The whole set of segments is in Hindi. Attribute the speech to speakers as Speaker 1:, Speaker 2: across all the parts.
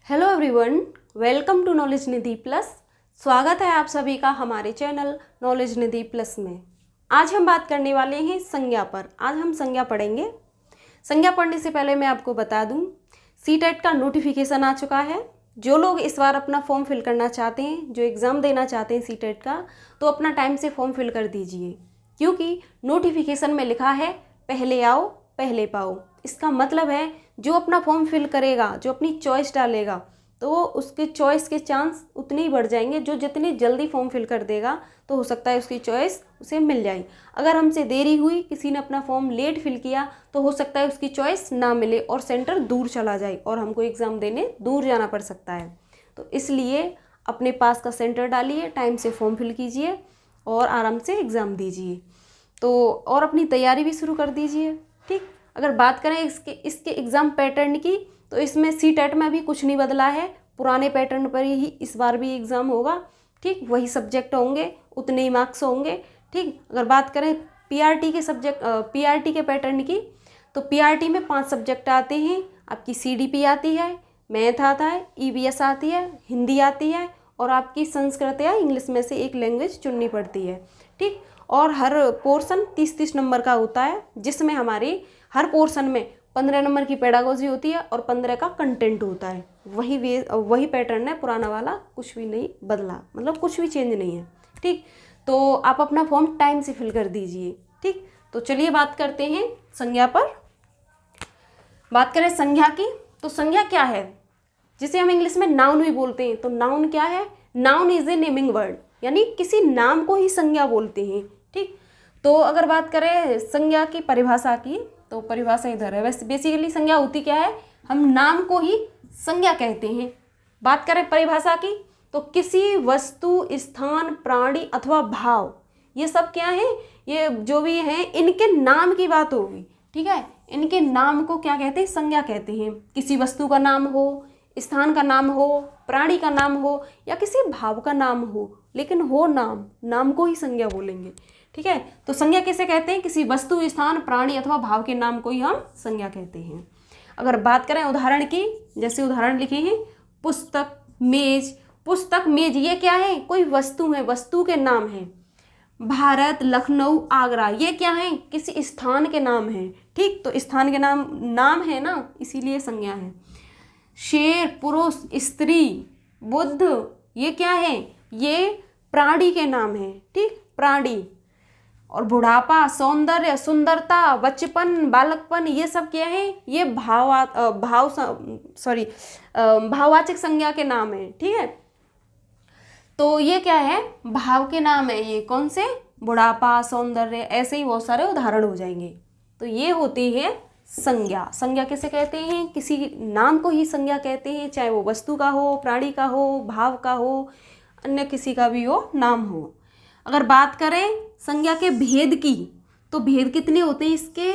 Speaker 1: Hello everyone, welcome to knowledge Nidhi plus. स्वागत है आप सभी का हमारे चैनल नॉलेज निधि प्लस में। आज हम बात करने वाले हैं संज्ञा पर। आज हम संज्ञा पढ़ेंगे। संज्ञा पढ़ने से पहले मैं आपको बता दूं, सीटेट का नोटिफिकेशन आ चुका है। जो लोग इस बार अपना फॉर्म फिल करना चाहते हैं, जो एग्ज़ाम देना चाहते हैं सीटेट का, तो अपना टाइम से फॉर्म फिल कर दीजिए, क्योंकि नोटिफिकेशन में लिखा है पहले आओ पहले पाओ। इसका मतलब है जो अपना फॉर्म फिल करेगा, जो अपनी चॉइस डालेगा, तो उसके चॉइस के चांस उतने ही बढ़ जाएंगे। जो जितनी जल्दी फॉर्म फिल कर देगा तो हो सकता है उसकी चॉइस उसे मिल जाए। अगर हमसे देरी हुई, किसी ने अपना फॉर्म लेट फिल किया, तो हो सकता है उसकी चॉइस ना मिले और सेंटर दूर चला जाए और हमको एग्ज़ाम देने दूर जाना पड़ सकता है। तो इसलिए अपने पास का सेंटर डालिए, टाइम से फॉर्म फिल कीजिए और आराम से एग्ज़ाम दीजिए। तो और अपनी तैयारी भी शुरू कर दीजिए। ठीक, अगर बात करें इसके एग्ज़ाम पैटर्न की, तो इसमें सीटेट में भी कुछ नहीं बदला है। पुराने पैटर्न पर ही इस बार भी एग्ज़ाम होगा। ठीक, वही सब्जेक्ट होंगे, उतने ही मार्क्स होंगे। ठीक, अगर बात करें पीआरटी के पैटर्न की, तो पीआरटी में 5 सब्जेक्ट आते हैं। आपकी सीडीपी आती है, मैथ आता है, ईवीएस आती है, हिंदी आती है और आपकी संस्कृत या इंग्लिश में से एक लैंग्वेज चुननी पड़ती है। ठीक, और हर पोर्शन 30-30 नंबर का होता है, जिसमें हमारी हर पोर्शन में 15 नंबर की पेडागोजी होती है और 15 का कंटेंट होता है। वही पैटर्न है पुराना वाला, कुछ भी नहीं बदला, मतलब कुछ भी चेंज नहीं है। ठीक, तो आप अपना फॉर्म टाइम से फिल कर दीजिए। ठीक, तो चलिए बात करते हैं संज्ञा पर। बात करें संज्ञा की, तो संज्ञा क्या है, जिसे हम इंग्लिश में नाउन भी बोलते हैं। तो नाउन क्या है? Noun is a naming word, यानी किसी नाम को ही संज्ञा बोलते हैं। ठीक, तो अगर बात करें संज्ञा की परिभाषा की, तो परिभाषा इधर है। वैसे बेसिकली संज्ञा होती क्या है? हम नाम को ही संज्ञा कहते हैं। बात करें परिभाषा की, तो किसी वस्तु, स्थान, प्राणी अथवा भाव, ये सब क्या है? ये जो भी हैं इनके नाम की बात होगी। ठीक है, इनके नाम को क्या कहते हैं? संज्ञा कहते हैं। किसी वस्तु का नाम हो, स्थान का नाम हो, प्राणी का नाम हो या किसी भाव का नाम हो, लेकिन हो नाम को ही संज्ञा बोलेंगे। ठीक है, तो संज्ञा किसे कहते हैं? किसी वस्तु, स्थान, प्राणी अथवा भाव के नाम को ही हम संज्ञा कहते हैं। अगर बात करें उदाहरण की, जैसे उदाहरण लिखे हैं पुस्तक, मेज। पुस्तक, मेज ये क्या है? कोई वस्तु है, वस्तु के नाम है। भारत, लखनऊ, आगरा, ये क्या है? किसी स्थान के नाम है। ठीक, तो स्थान के नाम है ना, इसीलिए संज्ञा है। शेर, पुरुष, स्त्री, बुद्ध, ये क्या है? ये प्राणी के नाम है। ठीक, प्राणी। और बुढ़ापा, सौंदर्य, सुंदरता, बचपन, बालकपन, ये सब क्या है? ये भाववाचक संज्ञा के नाम है। ठीक है, तो ये क्या है? भाव के नाम है। ये कौन से? बुढ़ापा, सौंदर्य, ऐसे ही बहुत सारे उदाहरण हो जाएंगे। तो ये होती है संज्ञा। संज्ञा किसे कहते हैं? किसी नाम को ही संज्ञा कहते हैं, चाहे वो वस्तु का हो, प्राणी का हो, भाव का हो, अन्य किसी का भी हो, नाम हो। अगर बात करें संज्ञा के भेद की, तो भेद कितने होते हैं इसके?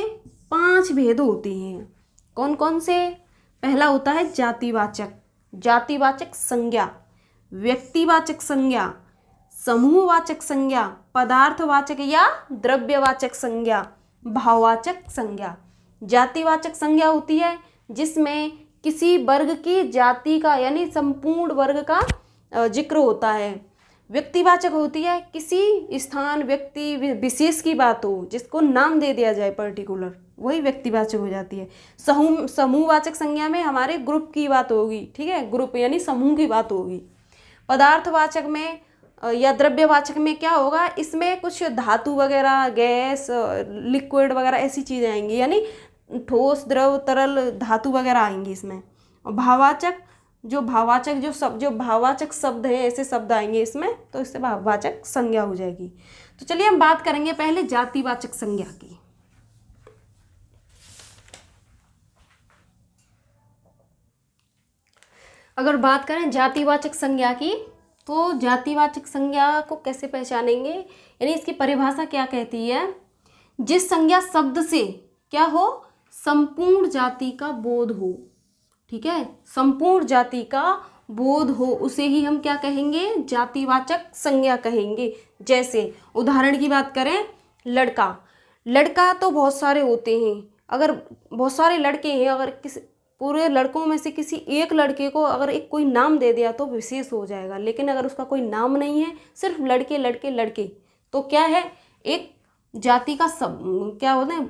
Speaker 1: 5 भेद होते हैं। कौन कौन से? पहला होता है जातिवाचक। जातिवाचक संज्ञा, व्यक्तिवाचक संज्ञा, समूहवाचक संज्ञा, पदार्थवाचक या द्रव्यवाचक संज्ञा, भाववाचक संज्ञा। जातिवाचक संज्ञा होती है जिसमें किसी वर्ग की जाति का, यानी संपूर्ण वर्ग का जिक्र होता है। व्यक्तिवाचक होती है किसी स्थान, व्यक्ति विशेष की बात हो, जिसको नाम दे दिया जाए पर्टिकुलर, वही व्यक्तिवाचक हो जाती है। समूहवाचक संज्ञा में हमारे ग्रुप की बात होगी। ठीक है, ग्रुप यानी समूह की बात होगी। पदार्थवाचक में या द्रव्यवाचक में क्या होगा? इसमें कुछ धातु वगैरह, गैस, लिक्विड वगैरह ऐसी चीज़ें आएंगी, यानी ठोस, द्रव, तरल, धातु वगैरह आएंगी इसमें। और भाववाचक जो भाववाचक शब्द हैं, ऐसे शब्द आएंगे इसमें, तो इससे भाववाचक संज्ञा हो जाएगी। तो चलिए हम बात करेंगे पहले जातिवाचक संज्ञा की। अगर बात करें जातिवाचक संज्ञा की, तो जातिवाचक संज्ञा को कैसे पहचानेंगे, यानी इसकी परिभाषा क्या कहती है? जिस संज्ञा शब्द से क्या हो? संपूर्ण जाति का बोध हो। ठीक है, संपूर्ण जाति का बोध हो, उसे ही हम क्या कहेंगे? जातिवाचक संज्ञा कहेंगे। जैसे उदाहरण की बात करें, लड़का। लड़का तो बहुत सारे होते हैं। अगर बहुत सारे लड़के हैं, अगर पूरे लड़कों में से किसी एक लड़के को अगर एक कोई नाम दे दिया तो विशेष हो जाएगा, लेकिन अगर उसका कोई नाम नहीं है, सिर्फ लड़के लड़के लड़के, तो क्या है, एक जाति का सब क्या होता है,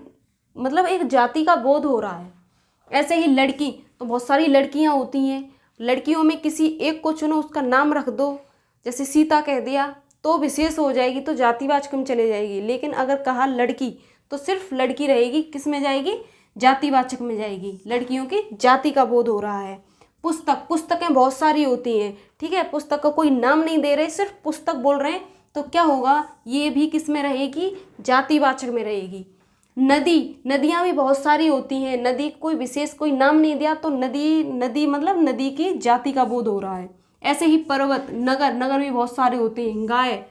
Speaker 1: मतलब एक जाति का बोध हो रहा है। ऐसे ही लड़की, तो बहुत सारी लड़कियां होती हैं, लड़कियों में किसी एक को चुनो, उसका नाम रख दो, जैसे सीता कह दिया तो विशेष हो जाएगी, तो जातिवाचक में चले जाएगी। लेकिन अगर कहा लड़की तो सिर्फ लड़की रहेगी, किस में जाएगी, जातिवाचक में जाएगी, लड़कियों की जाति का बोध हो रहा है। पुस्तक, पुस्तकें बहुत सारी होती हैं, ठीक है, पुस्तक का कोई नाम नहीं दे रहे, सिर्फ पुस्तक बोल रहे हैं, तो क्या होगा, ये भी किस में रहेगी, जातिवाचक में रहेगी। नदी, नदियाँ भी बहुत सारी होती हैं, नदी कोई विशेष कोई नाम नहीं दिया तो नदी, नदी मतलब नदी की जाति का बोध हो रहा है। ऐसे ही पर्वत, नगर, नगर भी बहुत सारे होते हैं, गाय,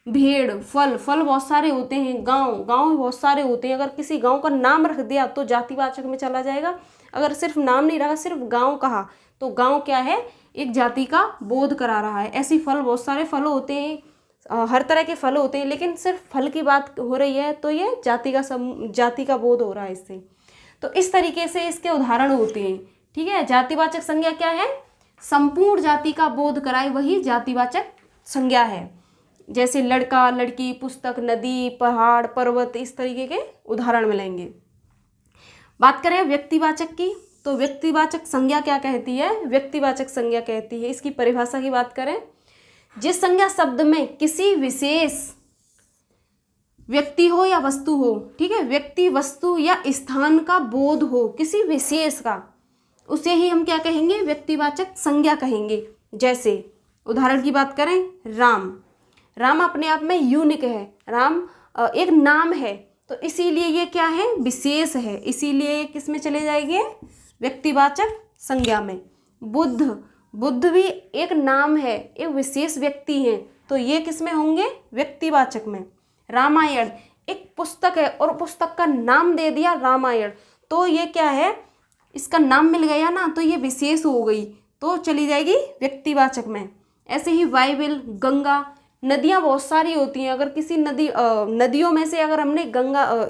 Speaker 1: भेड़, फल, फल बहुत सारे होते हैं, गांव, गांव भी बहुत सारे होते हैं। अगर किसी गांव का नाम रख दिया तो जातिवाचक में चला जाएगा, अगर सिर्फ नाम नहीं रखा, सिर्फ गांव कहा, तो गांव क्या है, एक जाति का बोध करा रहा है। ऐसी फल, बहुत सारे फल होते हैं, हर तरह के फल होते हैं, लेकिन सिर्फ फल की बात हो रही है तो ये जाति का बोध हो रहा है इससे। तो इस तरीके से इसके उदाहरण होते हैं, ठीक है। जातिवाचक संज्ञा क्या है, संपूर्ण जाति का बोध कराए, वही जातिवाचक संज्ञा है। जैसे लड़का, लड़की, पुस्तक, नदी, पहाड़, पर्वत, इस तरीके के उदाहरण मिलेंगे। बात करें व्यक्तिवाचक की, तो व्यक्तिवाचक संज्ञा क्या कहती है, व्यक्तिवाचक संज्ञा कहती है, इसकी परिभाषा की बात करें, जिस संज्ञा शब्द में किसी विशेष व्यक्ति हो या वस्तु हो, ठीक है, व्यक्ति, वस्तु या स्थान का बोध हो, किसी विशेष का, उसे ही हम क्या कहेंगे, व्यक्तिवाचक संज्ञा कहेंगे। जैसे उदाहरण की बात करें, राम, राम अपने आप में यूनिक है, राम एक नाम है, तो इसीलिए ये क्या है, विशेष है, इसीलिए किस में चले जाएंगे, व्यक्तिवाचक संज्ञा में। बुद्ध, बुद्ध भी एक नाम है, एक विशेष व्यक्ति है, तो ये किस में होंगे, व्यक्तिवाचक में। रामायण एक पुस्तक है और पुस्तक का नाम दे दिया रामायण, तो ये क्या है, इसका नाम मिल गया ना, तो ये विशेष हो गई, तो चली जाएगी व्यक्तिवाचक में। ऐसे ही बाइबल, गंगा, नदियाँ बहुत सारी होती हैं, अगर किसी नदियों में से अगर हमने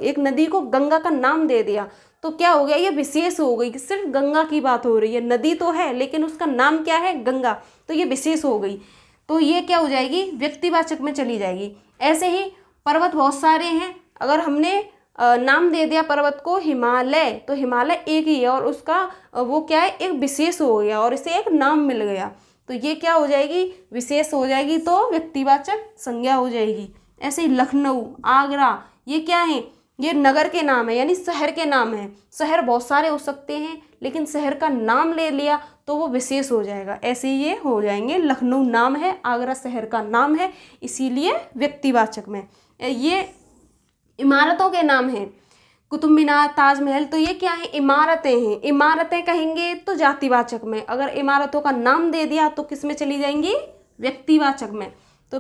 Speaker 1: एक नदी को गंगा का नाम दे दिया तो क्या हो गया, ये विशेष हो गई, सिर्फ गंगा की बात हो रही है, नदी तो है लेकिन उसका नाम क्या है, गंगा, तो ये विशेष हो गई, तो ये क्या हो जाएगी, व्यक्तिवाचक में चली जाएगी। ऐसे ही पर्वत बहुत सारे हैं, अगर हमने नाम दे दिया पर्वत को हिमालय, तो हिमालय एक ही है और उसका वो क्या है, एक विशेष हो गया और इसे एक नाम मिल गया, तो ये क्या हो जाएगी, विशेष हो जाएगी, तो व्यक्तिवाचक संज्ञा हो जाएगी। ऐसे ही लखनऊ, आगरा, ये क्या है, ये नगर के नाम है, यानी शहर के नाम है, शहर बहुत सारे हो सकते हैं लेकिन शहर का नाम ले लिया तो वो विशेष हो जाएगा, ऐसे ये हो जाएंगे। लखनऊ नाम है, आगरा शहर का नाम है, इसीलिए व्यक्तिवाचक में। ये इमारतों के नाम हैं, कुतुब मीनार, ताजमहल, तो ये क्या है, इमारतें हैं, इमारतें कहेंगे तो जातिवाचक में, अगर इमारतों का नाम दे दिया तो किस में चली जाएंगी, व्यक्तिवाचक में, तो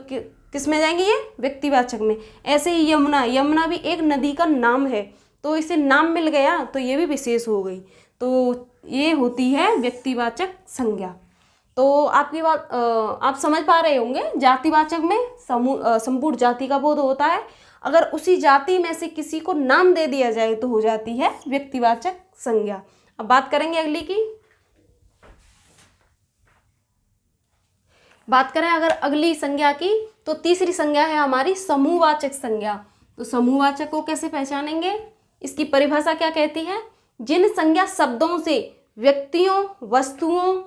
Speaker 1: किस में जाएंगी, ये व्यक्तिवाचक में। ऐसे ही यमुना, यमुना भी एक नदी का नाम है, तो इसे नाम मिल गया तो ये भी विशेष हो गई, तो ये होती है व्यक्तिवाचक संज्ञा। तो आपकी बात आप समझ पा रहे होंगे, जातिवाचक में संपूर्ण जाति का बोध होता है, अगर उसी जाति में से किसी को नाम दे दिया जाए तो हो जाती है व्यक्तिवाचक संज्ञा। अब बात करेंगे अगली की, बात करें अगर अगली संज्ञा की, तो तीसरी संज्ञा है हमारी समूहवाचक संज्ञा। तो समूहवाचक को कैसे पहचानेंगे, इसकी परिभाषा क्या कहती है, जिन संज्ञा शब्दों से व्यक्तियों, वस्तुओं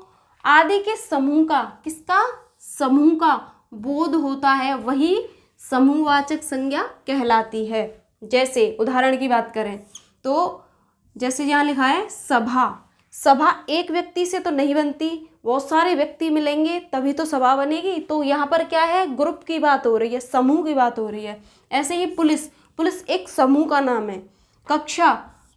Speaker 1: आदि के समूह का, किसका, समूह का बोध होता है, वही समूहवाचक संज्ञा कहलाती है। जैसे उदाहरण की बात करें तो जैसे यहाँ लिखा है सभा, सभा एक व्यक्ति से तो नहीं बनती, बहुत सारे व्यक्ति मिलेंगे तभी तो सभा बनेगी, तो यहाँ पर क्या है, ग्रुप की बात हो रही है, समूह की बात हो रही है। ऐसे ही पुलिस, पुलिस एक समूह का नाम है। कक्षा,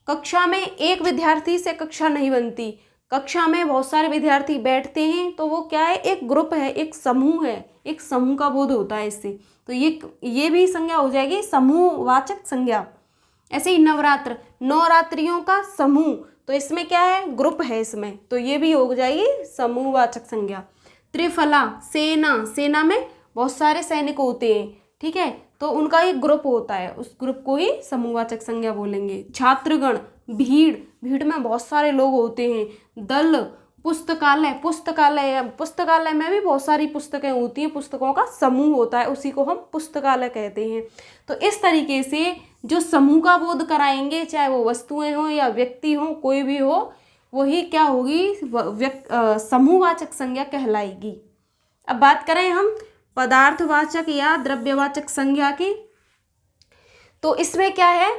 Speaker 1: कक्षा में एक विद्यार्थी से कक्षा नहीं बनती, कक्षा में बहुत सारे विद्यार्थी बैठते हैं तो वो क्या है, एक ग्रुप है, एक समूह है, एक समूह का बोध होता है इससे, तो ये भी संज्ञा हो जाएगी समूहवाचक संज्ञा। ऐसे ही नवरात्र, नवरात्रियों का समूह, तो इसमें क्या है, ग्रुप है इसमें, तो ये भी हो जाएगी समूहवाचक संज्ञा। त्रिफला, सेना, सेना में बहुत सारे सैनिक होते हैं, ठीक है, तो उनका एक ग्रुप होता है, उस ग्रुप को ही समूहवाचक संज्ञा बोलेंगे। छात्रगण, भीड़, भीड़ में बहुत सारे लोग होते हैं। दल, पुस्तकालय, पुस्तकालय में भी बहुत सारी पुस्तकें होती हैं, पुस्तकों का समूह होता है, उसी को हम पुस्तकालय कहते हैं। तो इस तरीके से जो समूह का बोध कराएंगे, चाहे वो वस्तुएं हों या व्यक्ति हों, कोई भी हो, वही क्या होगी, समूहवाचक संज्ञा कहलाएगी। अब बात करें हम पदार्थवाचक या द्रव्यवाचक संज्ञा की, तो इसमें क्या है,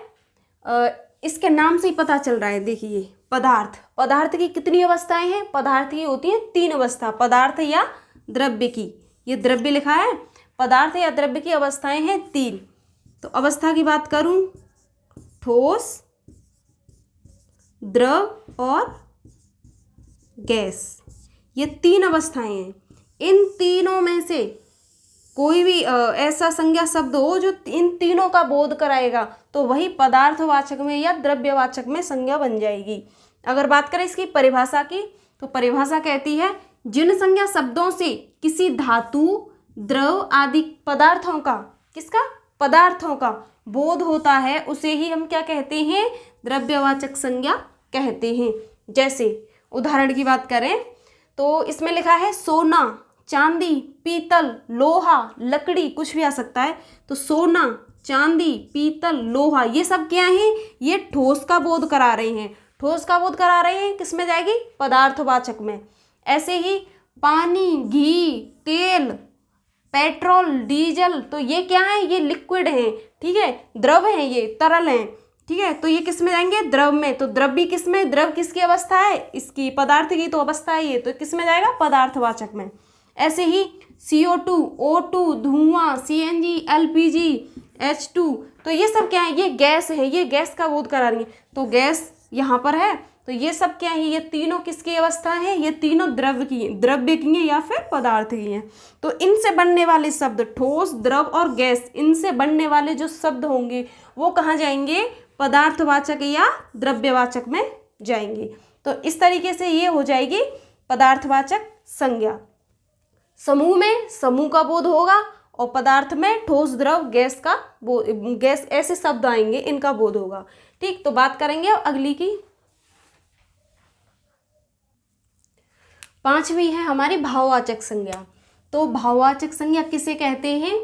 Speaker 1: इसके नाम से ही पता चल रहा है। देखिए पदार्थ की कितनी अवस्थाएं हैं, पदार्थ की होती है 3 अवस्था, पदार्थ या द्रव्य की, ये द्रव्य लिखा है, पदार्थ या द्रव्य की अवस्थाएं हैं 3। तो अवस्था की बात करूं, ठोस, द्रव और गैस, ये 3 अवस्थाएं हैं। इन तीनों में से कोई भी ऐसा संज्ञा शब्द हो जो इन तीनों का बोध कराएगा, तो वही पदार्थवाचक में या द्रव्यवाचक में संज्ञा बन जाएगी। अगर बात करें इसकी परिभाषा की, तो परिभाषा कहती है जिन संज्ञा शब्दों से किसी धातु, द्रव आदि पदार्थों का, किसका, पदार्थों का बोध होता है, उसे ही हम क्या कहते हैं, द्रव्यवाचक संज्ञा कहते हैं। जैसे उदाहरण की बात करें तो इसमें लिखा है सोना, चांदी, पीतल, लोहा, लकड़ी, कुछ भी आ सकता है। तो सोना, चांदी, पीतल, लोहा, ये सब क्या है, ये ठोस का बोध करा रहे हैं। ठोस का बोध करा रहे हैं, किस में जाएगी, पदार्थवाचक में। ऐसे ही पानी, घी, तेल, पेट्रोल, डीजल, तो ये क्या है, ये लिक्विड है, ठीक है, द्रव है, ये तरल है, ठीक है, तो ये किस में जाएंगे, द्रव में। तो द्रव भी किस में, द्रव किसकी अवस्था है, इसकी, पदार्थ की तो अवस्था है ये, तो किस में जाएगा, पदार्थवाचक में। ऐसे ही CO2, O2, धुआं, CNG, LPG, H2, तो ये सब क्या है, ये गैस है, ये गैस का बोध करा रही है। तो गैस यहाँ पर है, तो ये सब क्या है, ये तीनों किसकी अवस्था है, ये तीनों द्रव्य की हैं या फिर पदार्थ की हैं। तो इनसे बनने वाले शब्द ठोस, द्रव और गैस, इनसे बनने वाले जो शब्द होंगे वो कहाँ जाएंगे, पदार्थवाचक या द्रव्यवाचक में जाएंगे। तो इस तरीके से ये हो जाएगी पदार्थवाचक संज्ञा। समूह में समूह का बोध होगा और पदार्थ में ठोस, द्रव, गैस का गैस, ऐसे शब्द आएंगे, इनका बोध होगा। ठीक, तो बात करेंगे अब अगली की। 5वीं है हमारी भाववाचक संज्ञा। तो भाववाचक संज्ञा किसे कहते हैं,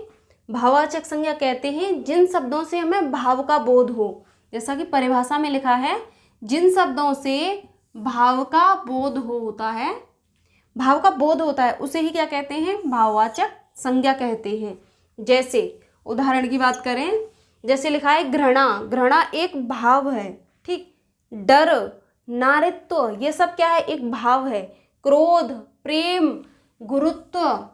Speaker 1: भाववाचक संज्ञा कहते हैं जिन शब्दों से हमें भाव का बोध हो। जैसा कि परिभाषा में लिखा है, जिन शब्दों से भाव का बोध होता है, भाव का बोध होता है, उसे ही क्या कहते हैं, भाववाचक संज्ञा कहते हैं। जैसे उदाहरण की बात करें, जैसे लिखा है घृणा, घृणा एक भाव है, ठीक, डर, नारित्व, ये सब क्या है, एक भाव है। क्रोध, प्रेम, गुरुत्व,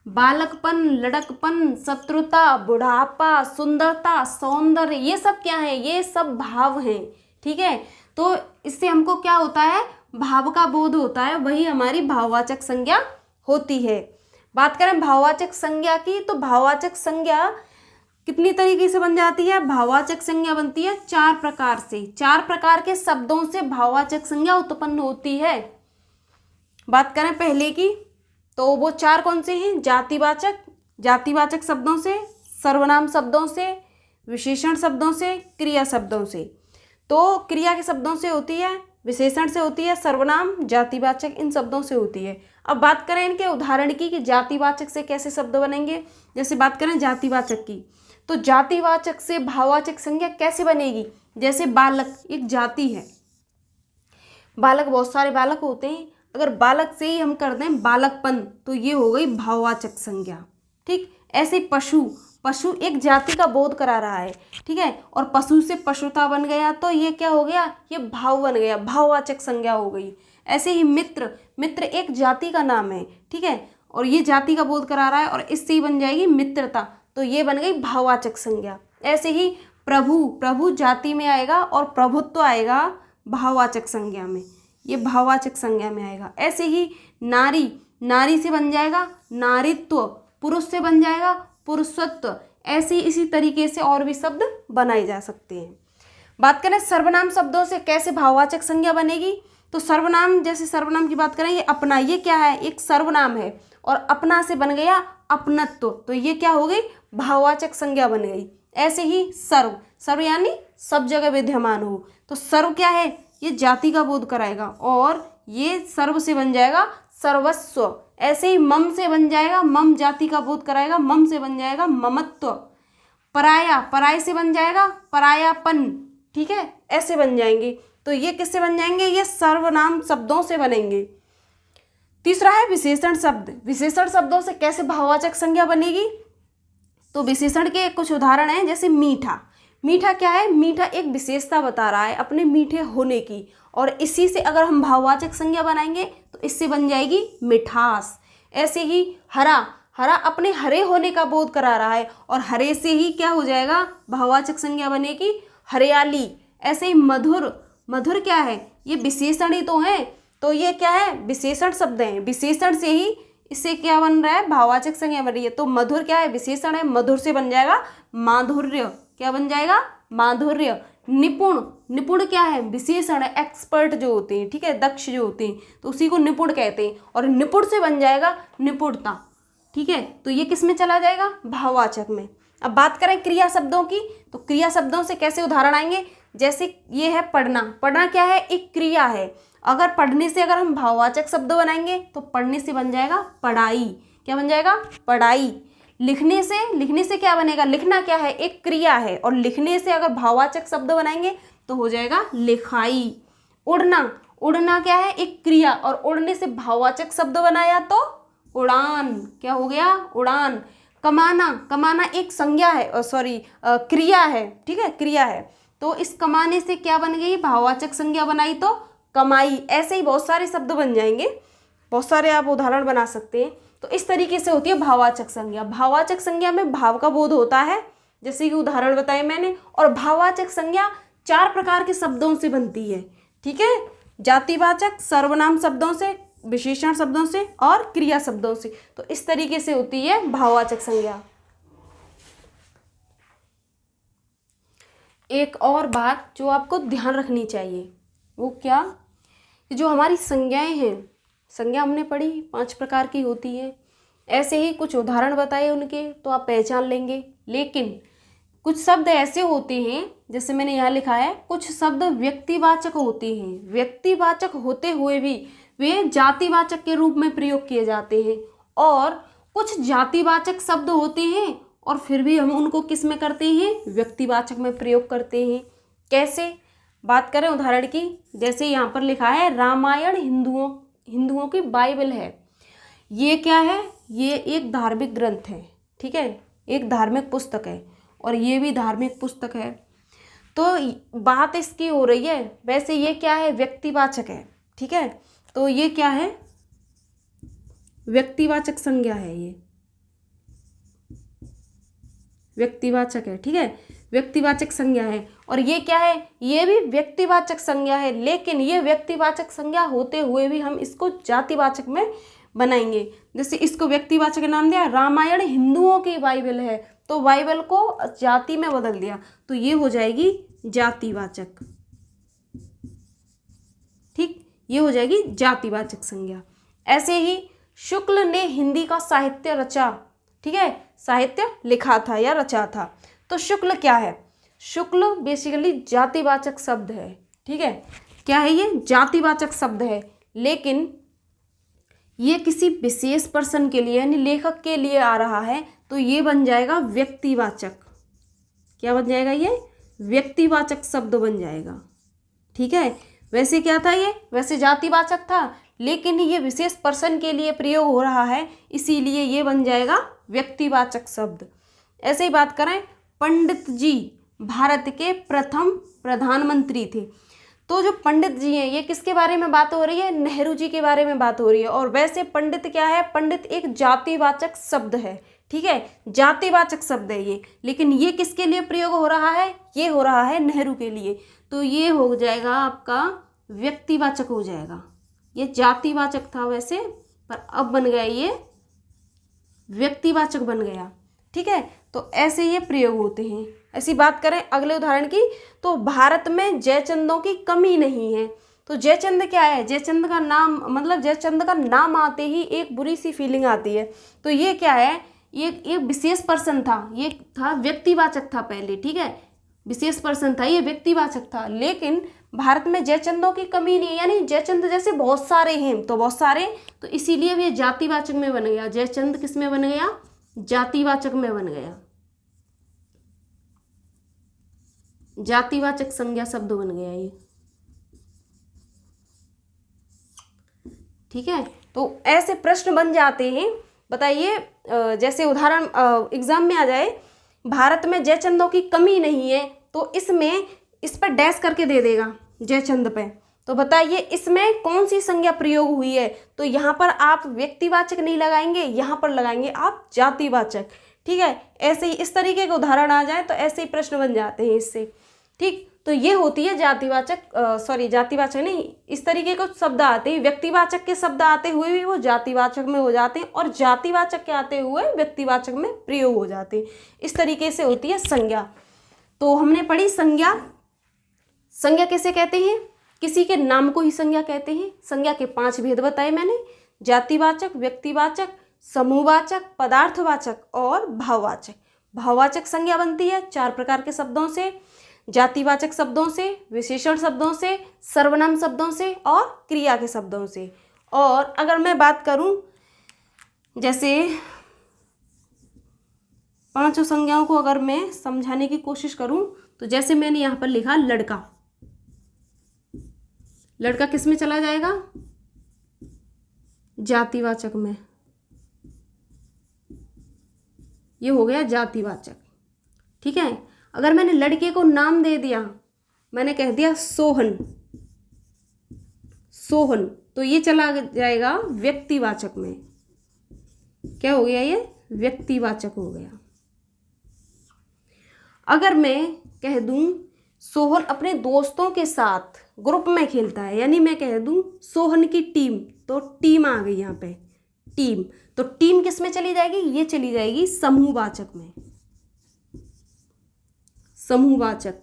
Speaker 1: बालकपन, लड़कपन, शत्रुता, बुढ़ापा, सुंदरता, सौंदर्य, ये सब क्या है, ये सब भाव हैं, ठीक है। तो इससे हमको क्या होता है, भाव का बोध होता है, वही हमारी भाववाचक संज्ञा होती है। बात करें भाववाचक संज्ञा की, तो भाववाचक संज्ञा कितनी तरीके से बन जाती है, भाववाचक संज्ञा बनती है 4 प्रकार से। 4 प्रकार के शब्दों से भाववाचक संज्ञा उत्पन्न होती है। बात करें पहले की, तो वो 4 कौन से हैं, जातिवाचक, जातिवाचक शब्दों से, सर्वनाम शब्दों से, विशेषण शब्दों से, क्रिया शब्दों से। तो क्रिया के शब्दों से होती है, विशेषण से होती है, सर्वनाम, जातिवाचक, इन शब्दों से होती है। अब बात करें इनके उदाहरण की कि जातिवाचक से कैसे शब्द बनेंगे। जैसे बात करें जातिवाचक की, तो जातिवाचक से भाववाचक संज्ञा कैसे बनेगी। जैसे बालक एक जाति है, बालक, बहुत सारे बालक होते हैं, अगर बालक से ही हम कर दें बालकपन, तो ये हो गई भाववाचक संज्ञा, ठीक। ऐसे पशु, पशु एक जाति का बोध करा रहा है, ठीक है, और पशु से पशुता बन गया, तो ये क्या हो गया, ये भाव बन गया, भाववाचक संज्ञा हो गई। ऐसे ही मित्र, मित्र एक जाति का नाम है, ठीक है, और ये जाति का बोध करा रहा है, और इससे ही बन जाएगी मित्रता, तो ये बन गई भाववाचक संज्ञा। ऐसे ही प्रभु, प्रभु जाति में आएगा और प्रभुत्व आएगा भाववाचक संज्ञा में, ये भाववाचक संज्ञा में आएगा। ऐसे ही नारी, नारी से बन जाएगा नारित्व, पुरुष से बन जाएगा पुरुषत्व। ऐसे ही इसी तरीके से और भी शब्द बनाए जा सकते हैं। बात करें सर्वनाम शब्दों से कैसे भाववाचक संज्ञा बनेगी, तो सर्वनाम, जैसे सर्वनाम की बात करें, ये अपना, ये क्या है, एक सर्वनाम है, और अपना से बन गया अपनत्व, तो ये क्या हो गई, भाववाचक संज्ञा बन गई। ऐसे ही सर्व, सर्व यानी सब जगह विद्यमान हो। तो सर्व क्या है, ये जाति का बोध कराएगा, और ये सर्व से बन जाएगा सर्वस्व। ऐसे ही मम से बन जाएगा, मम जाति का बोध कराएगा, मम से बन जाएगा ममत्व। पराया, पराय से बन जाएगा परायापन, ठीक है, ऐसे बन जाएंगे। तो ये किससे बन जाएंगे, ये सर्वनाम शब्दों से बनेंगे। तीसरा है विशेषण शब्द। विशेषण शब्दों से कैसे भाववाचक संज्ञा बनेगी, तो विशेषण के कुछ उदाहरण हैं, जैसे मीठा। मीठा क्या है, मीठा एक विशेषता बता रहा है अपने मीठे होने की, और इसी से अगर हम भाववाचक संज्ञा बनाएंगे तो इससे बन जाएगी मिठास। ऐसे ही हरा, हरा अपने हरे होने का बोध करा रहा है, और हरे से ही क्या हो जाएगा, भाववाचक संज्ञा बनेगी हरियाली। ऐसे ही मधुर, मधुर क्या है, ये विशेषण ही तो है, तो ये क्या है, विशेषण शब्द हैं, विशेषण से ही इससे क्या बन रहा है, भाववाचक संज्ञा बन रही है। तो मधुर क्या है, विशेषण है, मधुर से बन जाएगा माधुर्य। क्या बन जाएगा, माधुर्य। निपुण, निपुण क्या है, विशेषण है, एक्सपर्ट जो होते हैं, ठीक है, दक्ष जो होते हैं, तो उसी को निपुण कहते हैं, और निपुण से बन जाएगा निपुणता, ठीक है। तो ये किस में चला जाएगा, भाववाचक में। अब बात करें क्रिया शब्दों की, तो क्रिया शब्दों से कैसे उदाहरण आएंगे, जैसे ये है पढ़ना। पढ़ना क्या है, एक क्रिया है। अगर पढ़ने से अगर हम भाववाचक शब्द बनाएंगे तो पढ़ने से बन जाएगा पढ़ाई। क्या बन जाएगा, पढ़ाई। लिखने से, लिखने से क्या बनेगा, लिखना क्या है, एक क्रिया है, और लिखने से अगर भाववाचक शब्द बनाएंगे तो हो जाएगा लिखाई। उड़ना, उड़ना क्या है, एक क्रिया, और उड़ने से भाववाचक शब्द बनाया तो उड़ान। क्या हो गया, उड़ान। कमाना, कमाना एक संज्ञा है, सॉरी क्रिया है, ठीक है, क्रिया है, तो इस कमाने से क्या बन गई, भाववाचक संज्ञा बनाई तो कमाई। ऐसे ही बहुत सारे शब्द बन जाएंगे, बहुत सारे आप उदाहरण बना सकते हैं। तो इस तरीके से होती है भाववाचक संज्ञा। भाववाचक संज्ञा में भाव का बोध होता है, जैसे कि उदाहरण बताए मैंने, और भाववाचक संज्ञा 4 प्रकार के शब्दों से बनती है, ठीक है, जातिवाचक, सर्वनाम शब्दों से, विशेषण शब्दों से, और क्रिया शब्दों से। तो इस तरीके से होती है भाववाचक संज्ञा। एक और बात जो आपको ध्यान रखनी चाहिए, वो क्या, कि जो हमारी संज्ञाएं हैं, संज्ञा हमने पढ़ी 5 प्रकार की होती है, ऐसे ही कुछ उदाहरण बताए उनके तो आप पहचान लेंगे। लेकिन कुछ शब्द ऐसे होते हैं, जैसे मैंने यहाँ लिखा है, कुछ शब्द व्यक्तिवाचक होते हैं, व्यक्तिवाचक होते हुए भी वे जातिवाचक के रूप में प्रयोग किए जाते हैं, और कुछ जातिवाचक शब्द होते हैं और फिर भी हम उनको किस में करते हैं, व्यक्तिवाचक में प्रयोग करते हैं। कैसे, बात करें उदाहरण की, जैसे यहाँ पर लिखा है रामायण हिंदुओं की बाइबल है। ये क्या है, ये एक धार्मिक ग्रंथ है, ठीक है, एक धार्मिक पुस्तक है, और ये भी धार्मिक पुस्तक है। तो बात इसकी हो रही है, वैसे ये क्या है, व्यक्तिवाचक है, ठीक है। तो ये क्या है, व्यक्तिवाचक संज्ञा है, ये व्यक्तिवाचक है, ठीक है, व्यक्तिवाचक संज्ञा है। और ये क्या है, ये भी व्यक्तिवाचक संज्ञा है, लेकिन ये व्यक्तिवाचक संज्ञा होते हुए भी हम इसको जातिवाचक में बनाएंगे। जैसे इसको व्यक्तिवाचक नाम दिया, रामायण हिंदुओं की बाइबल है, तो बाइबल को जाति में बदल दिया, तो ये हो जाएगी जातिवाचक, ठीक, ये हो जाएगी जातिवाचक संज्ञा। ऐसे ही शुक्ल ने हिंदी का साहित्य रचा, ठीक है, साहित्य लिखा था या रचा था। तो शुक्ल क्या है, शुक्ल बेसिकली जातिवाचक शब्द है, ठीक है, क्या है, ये जातिवाचक शब्द है, लेकिन ये किसी विशेष पर्सन के लिए यानी लेखक के लिए आ रहा है, तो ये बन जाएगा व्यक्तिवाचक। क्या बन जाएगा, ये व्यक्तिवाचक शब्द बन जाएगा, ठीक है। वैसे क्या था, ये वैसे जातिवाचक था, लेकिन ये विशेष पर्सन के लिए प्रयोग हो रहा है, इसीलिए ये बन जाएगा व्यक्तिवाचक शब्द। ऐसे ही बात करें, पंडित जी भारत के प्रथम प्रधानमंत्री थे। तो जो पंडित जी हैं, ये किसके बारे में बात हो रही है, नेहरू जी के बारे में बात हो रही है। और वैसे पंडित क्या है, पंडित एक जातिवाचक शब्द है, ठीक है, जातिवाचक शब्द है ये, लेकिन ये किसके लिए प्रयोग हो रहा है, ये हो रहा है नेहरू के लिए, तो ये हो जाएगा आपका व्यक्तिवाचक हो जाएगा। ये जातिवाचक था वैसे, पर अब बन गया ये व्यक्तिवाचक बन गया, ठीक है। तो ऐसे ये प्रयोग होते हैं। ऐसी बात करें अगले उदाहरण की, तो भारत में जयचंदों की कमी नहीं है। तो जयचंद क्या है, जयचंद का नाम, मतलब जयचंद का नाम आते ही एक बुरी सी फीलिंग आती है। तो ये क्या है, ये एक विशेष पर्सन था, ये था व्यक्तिवाचक था पहले, ठीक है, विशेष पर्सन था, ये व्यक्तिवाचक था। लेकिन भारत में जयचंदों की कमी नहीं है, यानी जयचंद जैसे बहुत सारे हैं, तो बहुत सारे, तो इसीलिए ये जातिवाचक में बन गया। जयचंद किस में बन गया? जातिवाचक में बन गया, जातिवाचक संज्ञा शब्द बन गया ये। ठीक है, तो ऐसे प्रश्न बन जाते हैं। बताइए, जैसे उदाहरण एग्जाम में आ जाए, भारत में जयचंदों की कमी नहीं है, तो इसमें इस पर डैश करके दे देगा जयचंद पे। तो बताइए इसमें कौन सी संज्ञा प्रयोग हुई है? तो यहाँ पर आप व्यक्तिवाचक नहीं लगाएंगे, यहाँ पर लगाएंगे आप जातिवाचक। ठीक है, ऐसे ही इस तरीके के उदाहरण आ जाए तो ऐसे ही प्रश्न बन जाते हैं इससे। ठीक, तो ये होती है जातिवाचक, जातिवाचक नहीं, इस तरीके के शब्द आते हैं। व्यक्तिवाचक के शब्द आते हुए भी वो जातिवाचक में हो जाते हैं, और जातिवाचक के आते हुए व्यक्तिवाचक में प्रयोग हो जाते हैं। इस तरीके से होती है संज्ञा। तो हमने पढ़ी संज्ञा। संज्ञा किसे कहते हैं? किसी के नाम को ही संज्ञा कहते हैं। संज्ञा के 5 भेद बताए मैंने, जातिवाचक, व्यक्तिवाचक, समूहवाचक, पदार्थवाचक और भाववाचक। भाववाचक संज्ञा बनती है 4 प्रकार के शब्दों से, जातिवाचक शब्दों से, विशेषण शब्दों से, सर्वनाम शब्दों से और क्रिया के शब्दों से। और अगर मैं बात करूं, जैसे 5 संज्ञाओं को अगर मैं समझाने की कोशिश करूं, तो जैसे मैंने यहाँ पर लिखा लड़का, लड़का किस में चला जाएगा? जातिवाचक में। ये हो गया जातिवाचक। ठीक है, अगर मैंने लड़के को नाम दे दिया, मैंने कह दिया सोहन, सोहन, तो ये चला जाएगा व्यक्तिवाचक में। क्या हो गया? ये व्यक्तिवाचक हो गया। अगर मैं कह दूं सोहन अपने दोस्तों के साथ ग्रुप में खेलता है, यानी मैं कह दूं सोहन की टीम, तो टीम आ गई यहाँ पे, टीम। तो टीम किस में चली जाएगी? ये चली जाएगी समूहवाचक में, समूहवाचक।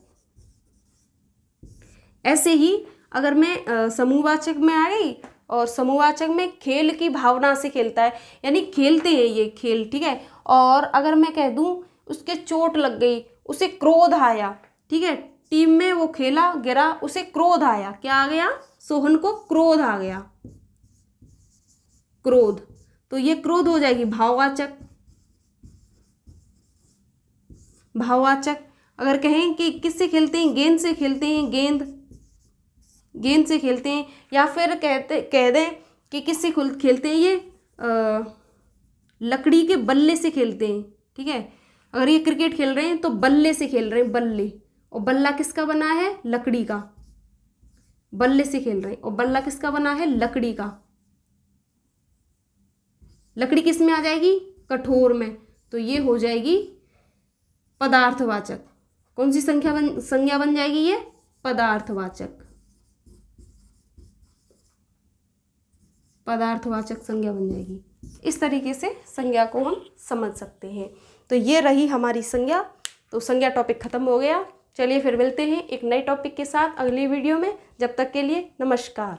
Speaker 1: ऐसे ही अगर मैं समूहवाचक में आ गई, और समूहवाचक में खेल की भावना से खेलता है, यानी खेलते हैं ये खेल। ठीक है, और अगर मैं कह दूं उसके चोट लग गई, उसे क्रोध आया। ठीक है, टीम में वो खेला, गिरा, उसे क्रोध आया। क्या आ गया? सोहन को क्रोध आ गया, क्रोध। तो ये क्रोध हो जाएगी भाववाचक। भाववाचक अगर कहें कि किससे खेलते हैं? गेंद से खेलते हैं, गेंद, गेंद से खेलते हैं। या फिर कह दें कि किससे खेलते हैं? ये लकड़ी के बल्ले से खेलते हैं। ठीक है, अगर ये क्रिकेट खेल रहे हैं तो बल्ले से खेल रहे हैं, बल्ले। और बल्ला किसका बना है? लकड़ी का। बल्ले से खेल रहे हैं, और बल्ला किसका बना है? लकड़ी का। लकड़ी किस में आ जाएगी? कठोर में। तो ये हो जाएगी पदार्थवाचक। कौन सी संज्ञा बन जाएगी? ये पदार्थवाचक, पदार्थवाचक संज्ञा बन जाएगी। इस तरीके से संज्ञा को हम समझ सकते हैं। तो ये रही हमारी संज्ञा। तो संज्ञा टॉपिक खत्म हो गया। चलिए फिर मिलते हैं एक नए टॉपिक के साथ अगली वीडियो में। जब तक के लिए नमस्कार।